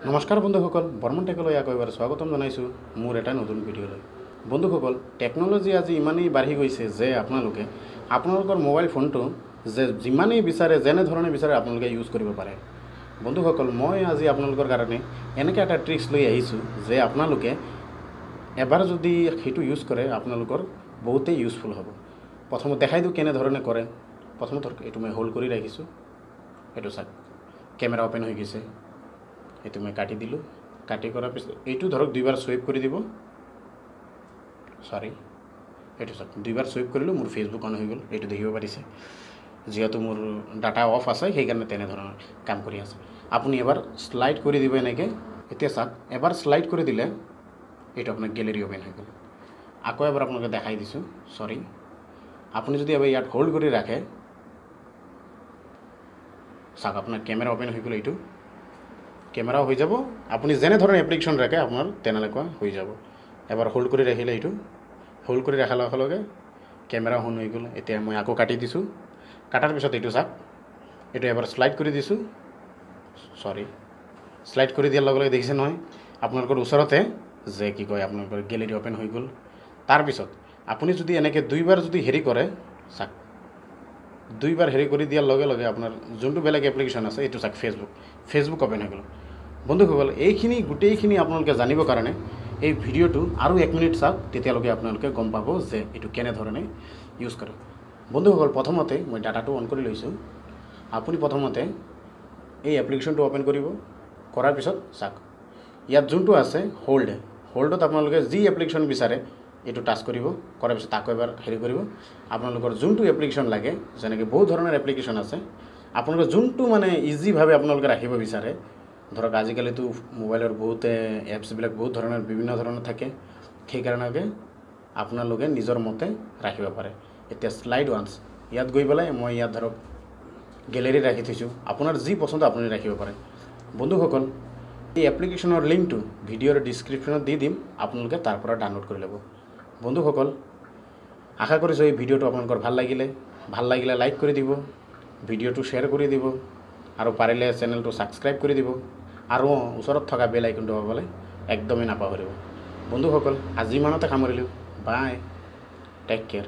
নমস্কাৰ বন্ধুসকল, বৰ্মন টেকলৈ আকৌ এবাৰ স্বাগতম জনাইছোঁ মোৰ এটা নতুন ভিডিঅ'লৈ। বন্ধুসকল, টেকন'লজি আজি ইমানেই বাঢ়ি গৈছে যে আপোনালোকৰ মোবাইল ফোনটো যিমানেই বিচাৰে যেনেধৰণে বিচাৰে আপোনালোকে ইউজ কৰিব পাৰে। বন্ধুসকল, মই আজি আপোনালোকৰ কাৰণে এনেকৈ এটা ট্ৰিক্স লৈ আহিছোঁ যে আপোনালোকে এবাৰ যদি সেইটো ইউজ কৰে আপোনালোকৰ বহুতেই ইউজফুল হ'ব। প্ৰথমত দেখাই দিওঁ কেনেধৰণে কৰে। প্ৰথমত এইটো মই হোল্ড কৰি ৰাখিছোঁ, এইটো চাওক কেমেৰা অ'পেন হৈ গৈছে। এইটো মই কাটি দিলোঁ, কাটি কৰাৰ পিছত এইটো ধৰক দুইবাৰ চুইপ কৰি দিব। এইটো চাওক দুইবাৰ চুইপ কৰিলোঁ, মোৰ ফেচবুক অন হৈ গ'ল। এইটো দেখিব পাৰিছে, যিহেতু মোৰ ডাটা অফ আছে সেইকাৰণে তেনেধৰণৰ কাম কৰি আছে। আপুনি এবাৰ শ্লাইড কৰি দিব এনেকৈ। এতিয়া চাওক এবাৰ শ্লাইড কৰি দিলে এইটো আপোনাৰ গেলেৰী অ'পেন হৈ গ'ল। আকৌ এবাৰ আপোনালোকে দেখাই দিছোঁ। আপুনি যদি এবাৰ ইয়াত হোল্ড কৰি ৰাখে চাওক আপোনাৰ কেমেৰা অ'পেন হৈ গ'ল। এইটো কেমেৰাও হৈ যাব, আপুনি যেনেধৰণে এপ্লিকেশ্যন ৰাখে আপোনাৰ তেনেকুৱা হৈ যাব। এবাৰ হোল্ড কৰি ৰাখিলে এইটো হোল্ড কৰি ৰখাৰ লগে লগে কেমেৰা অন হৈ গ'ল। এতিয়া মই আকৌ কাটি দিছোঁ, কাটাৰ পিছত এইটো চাওক এইটো এবাৰ শ্লাইড কৰি দিছোঁ। শ্লাইড কৰি দিয়াৰ লগে লগে দেখিছে নহয় আপোনালোকৰ ওচৰতে যে কি কয় আপোনালোকৰ গেলেৰী অ'পেন হৈ গ'ল। তাৰপিছত আপুনি যদি এনেকৈ দুইবাৰ যদি হেৰি কৰে চাওক, দুইবাৰ হেৰি কৰি দিয়াৰ লগে লগে আপোনাৰ যোনটো বেলেগ এপ্লিকেশ্যন আছে এইটো চাওক ফেচবুক অ'পেন হৈ গ'ল। বন্ধুসকল, এইখিনি গোটেইখিনি আপোনালোকে জানিবৰ কাৰণে এই ভিডিঅ'টো আৰু 1 মিনিট চাওক, তেতিয়ালৈকে আপোনালোকে গম পাব যে এইটো কেনেধৰণে ইউজ কৰে। বন্ধুসকল, প্ৰথমতে মই ডাটাটো অন কৰি লৈছোঁ। আপুনি প্ৰথমতে এই এপ্লিকেশ্যনটো অ'পেন কৰিব। কৰাৰ পিছত চাওক ইয়াত যোনটো আছে হোল্ডত আপোনালোকে যি এপ্লিকেশ্যন বিচাৰে এইটো টাচ কৰিব। কৰাৰ পিছত আকৌ এবাৰ হেৰি কৰিব। আপোনালোকৰ যোনটো এপ্লিকেশ্যন লাগে, যেনেকৈ বহুত ধৰণৰ এপ্লিকেশ্যন আছে, আপোনালোকে যোনটো মানে ইজিভাৱে আপোনালোকে ৰাখিব বিচাৰে। ধৰক আজিকালিতো মোবাইলৰ বহুতে এপছবিলাক বহুত ধৰণৰ বিভিন্ন ধৰণৰ থাকে, সেইকাৰণে আপোনালোকে নিজৰ মতে ৰাখিব পাৰে। এতিয়া শ্লাইড ওৱান্স ইয়াত গৈ পেলাই মই ইয়াত ধৰক গেলেৰী ৰাখি থৈছোঁ। আপোনাৰ যি পচন্দ আপুনি ৰাখিব পাৰে। বন্ধুসকল, এই এপ্লিকেশ্যনৰ লিংকটো ভিডিঅ'ৰ ডিছক্ৰিপশ্যনত দি দিম, আপোনালোকে তাৰ পৰা ডাউনলোড কৰি ল'ব। বন্ধুসকল, আশা কৰিছোঁ এই ভিডিঅ'টো আপোনালোকৰ ভাল লাগিলে লাইক কৰি দিব, ভিডিঅ'টো শ্বেয়াৰ কৰি দিব আৰু পাৰিলে চেনেলটো ছাবস্ক্ৰাইব কৰি দিব আৰু ওচৰত থকা বেল আইকনটো দবাবলৈ একদমেই নাপাহৰিব। বন্ধুসকল, আজি ইমানতে সামৰিলোঁ। বাই, টেক কেয়াৰ।